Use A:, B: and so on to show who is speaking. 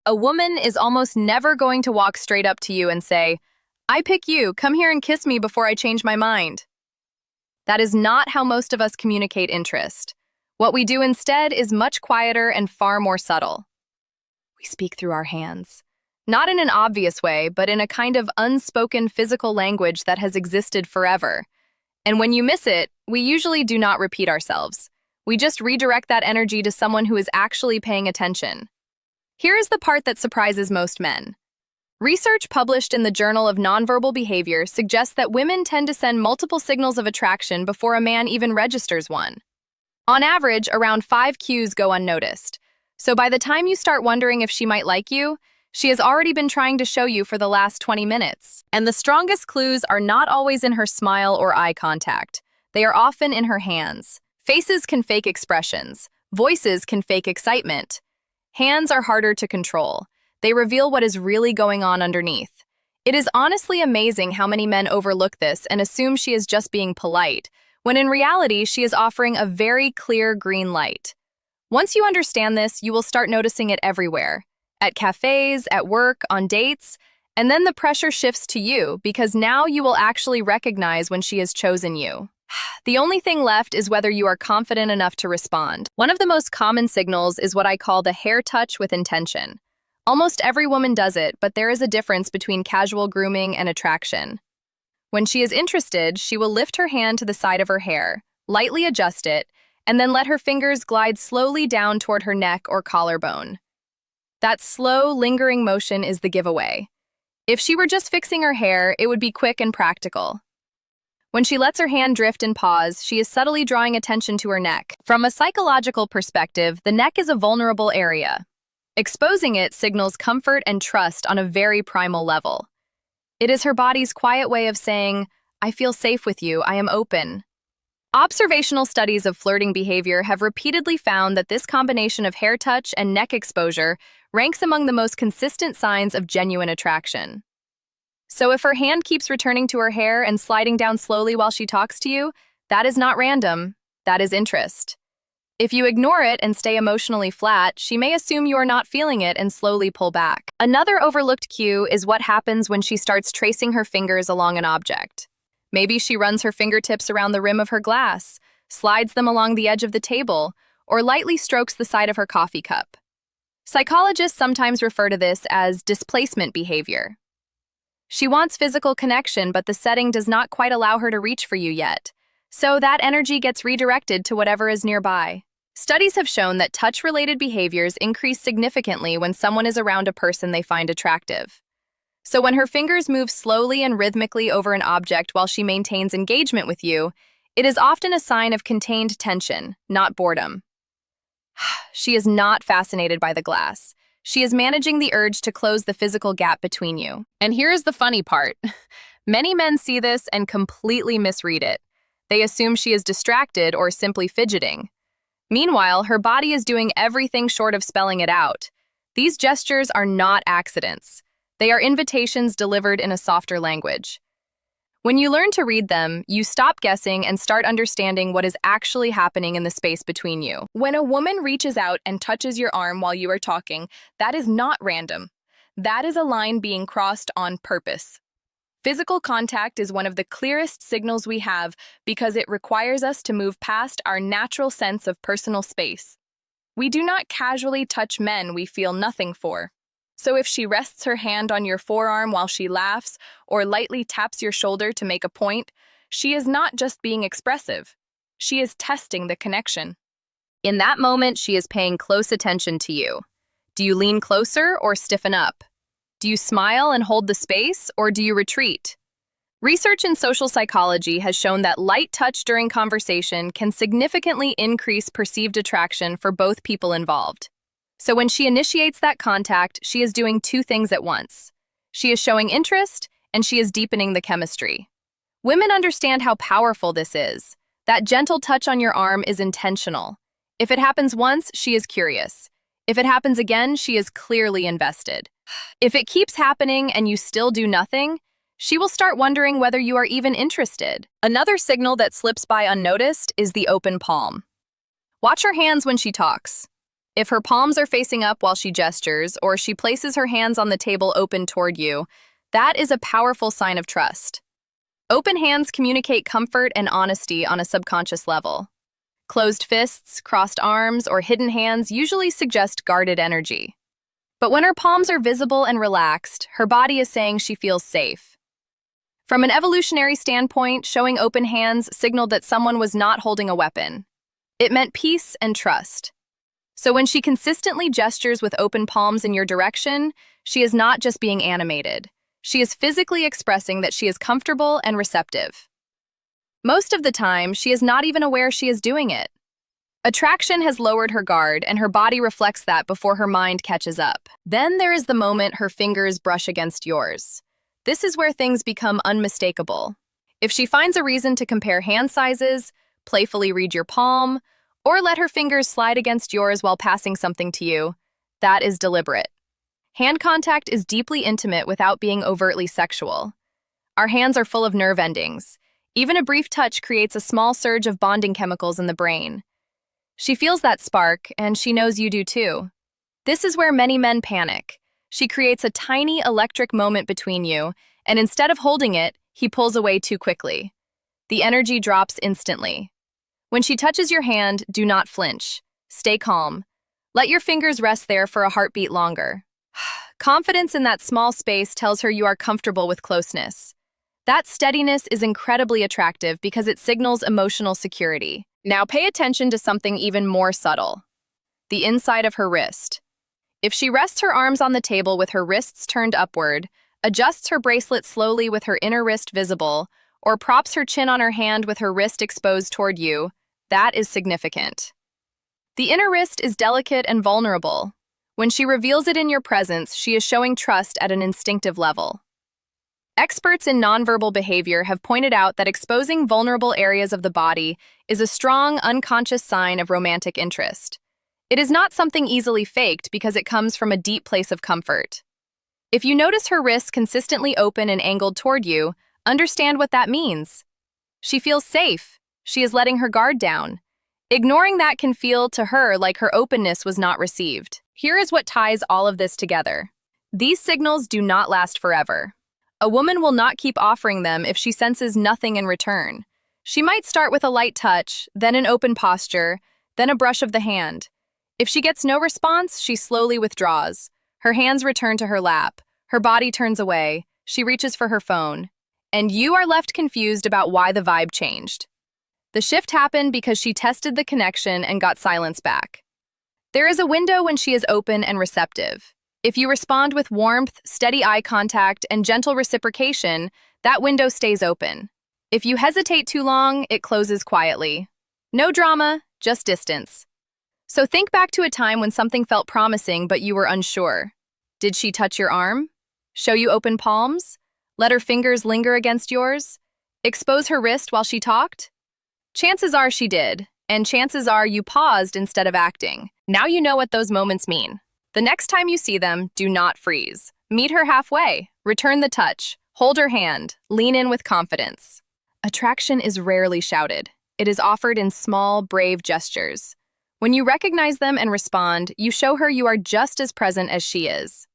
A: A woman is almost never going to walk straight up to you and say, "I pick you, come here and kiss me before I change my mind." That is not how most of us communicate interest. What we do instead is much quieter and far more subtle. We speak through our hands. Not in an obvious way, but in a kind of unspoken physical language that has existed forever. And when you miss it, we usually do not repeat ourselves. We just redirect that energy to someone who is actually paying attention. Here is the part that surprises most men. Research published in the Journal of Nonverbal Behavior suggests that women tend to send multiple signals of attraction before a man even registers one. On average, around 5 cues go unnoticed. So by the time you start wondering if she might like you, she has already been trying to show you for the last 20 minutes. And the strongest clues are not always in her smile or eye contact. They are often in her hands. Faces can fake expressions. Voices can fake excitement. Hands are harder to control. They reveal what is really going on underneath. It is honestly amazing how many men overlook this and assume she is just being polite, when in reality she is offering a very clear green light. Once you understand this, you will start noticing it everywhere. At cafes, at work, on dates, and then the pressure shifts to you because now you will actually recognize when she has chosen you. The only thing left is whether you are confident enough to respond. One of the most common signals is what I call the hair touch with intention. Almost every woman does it, but there is a difference between casual grooming and attraction. When she is interested, she will lift her hand to the side of her hair, lightly adjust it, and then let her fingers glide slowly down toward her neck or collarbone. That slow, lingering motion is the giveaway. If she were just fixing her hair, it would be quick and practical. When she lets her hand drift and pause, she is subtly drawing attention to her neck. From a psychological perspective, the neck is a vulnerable area. Exposing it signals comfort and trust on a very primal level. It is her body's quiet way of saying, "I feel safe with you, I am open." Observational studies of flirting behavior have repeatedly found that this combination of hair touch and neck exposure ranks among the most consistent signs of genuine attraction. So if her hand keeps returning to her hair and sliding down slowly while she talks to you, that is not random, that is interest. If you ignore it and stay emotionally flat, she may assume you are not feeling it and slowly pull back. Another overlooked cue is what happens when she starts tracing her fingers along an object. Maybe she runs her fingertips around the rim of her glass, slides them along the edge of the table, or lightly strokes the side of her coffee cup. Psychologists sometimes refer to this as displacement behavior. She wants physical connection, but the setting does not quite allow her to reach for you yet. So that energy gets redirected to whatever is nearby. Studies have shown that touch-related behaviors increase significantly when someone is around a person they find attractive. So when her fingers move slowly and rhythmically over an object while she maintains engagement with you, it is often a sign of contained tension, not boredom. She is not fascinated by the glass. She is managing the urge to close the physical gap between you. And here's the funny part. Many men see this and completely misread it. They assume she is distracted or simply fidgeting. Meanwhile, her body is doing everything short of spelling it out. These gestures are not accidents. They are invitations delivered in a softer language. When you learn to read them, you stop guessing and start understanding what is actually happening in the space between you. When a woman reaches out and touches your arm while you are talking, that is not random. That is a line being crossed on purpose. Physical contact is one of the clearest signals we have because it requires us to move past our natural sense of personal space. We do not casually touch men we feel nothing for. So if she rests her hand on your forearm while she laughs or lightly taps your shoulder to make a point, she is not just being expressive. She is testing the connection. In that moment, she is paying close attention to you. Do you lean closer or stiffen up? Do you smile and hold the space, or do you retreat? Research in social psychology has shown that light touch during conversation can significantly increase perceived attraction for both people involved. So when she initiates that contact, she is doing two things at once. She is showing interest, and she is deepening the chemistry. Women understand how powerful this is. That gentle touch on your arm is intentional. If it happens once, she is curious. If it happens again, she is clearly invested. If it keeps happening and you still do nothing, she will start wondering whether you are even interested. Another signal that slips by unnoticed is the open palm. Watch her hands when she talks. If her palms are facing up while she gestures, or she places her hands on the table open toward you, that is a powerful sign of trust. Open hands communicate comfort and honesty on a subconscious level. Closed fists, crossed arms, or hidden hands usually suggest guarded energy. But when her palms are visible and relaxed, her body is saying she feels safe. From an evolutionary standpoint, showing open hands signaled that someone was not holding a weapon. It meant peace and trust. So when she consistently gestures with open palms in your direction, she is not just being animated. She is physically expressing that she is comfortable and receptive. Most of the time, she is not even aware she is doing it. Attraction has lowered her guard, and her body reflects that before her mind catches up. Then there is the moment her fingers brush against yours. This is where things become unmistakable. If she finds a reason to compare hand sizes, playfully read your palm, or let her fingers slide against yours while passing something to you, that is deliberate. Hand contact is deeply intimate without being overtly sexual. Our hands are full of nerve endings. Even a brief touch creates a small surge of bonding chemicals in the brain. She feels that spark, and she knows you do too. This is where many men panic. She creates a tiny electric moment between you, and instead of holding it, he pulls away too quickly. The energy drops instantly. When she touches your hand, do not flinch. Stay calm. Let your fingers rest there for a heartbeat longer. Confidence in that small space tells her you are comfortable with closeness. That steadiness is incredibly attractive because it signals emotional security. Now pay attention to something even more subtle. The inside of her wrist. If she rests her arms on the table with her wrists turned upward, adjusts her bracelet slowly with her inner wrist visible, or props her chin on her hand with her wrist exposed toward you, that is significant. The inner wrist is delicate and vulnerable. When she reveals it in your presence, she is showing trust at an instinctive level. Experts in nonverbal behavior have pointed out that exposing vulnerable areas of the body is a strong, unconscious sign of romantic interest. It is not something easily faked because it comes from a deep place of comfort. If you notice her wrists consistently open and angled toward you, understand what that means. She feels safe. She is letting her guard down. Ignoring that can feel to her like her openness was not received. Here is what ties all of this together. These signals do not last forever. A woman will not keep offering them if she senses nothing in return. She might start with a light touch, then an open posture, then a brush of the hand. If she gets no response, she slowly withdraws. Her hands return to her lap. Her body turns away. She reaches for her phone. And you are left confused about why the vibe changed. The shift happened because she tested the connection and got silence back. There is a window when she is open and receptive. If you respond with warmth, steady eye contact, and gentle reciprocation, that window stays open. If you hesitate too long, it closes quietly. No drama, just distance. So think back to a time when something felt promising but you were unsure. Did she touch your arm? Show you open palms? Let her fingers linger against yours? Expose her wrist while she talked? Chances are she did, and chances are you paused instead of acting. Now you know what those moments mean. The next time you see them, do not freeze. Meet her halfway, return the touch, hold her hand, lean in with confidence. Attraction is rarely shouted. It is offered in small, brave gestures. When you recognize them and respond, you show her you are just as present as she is.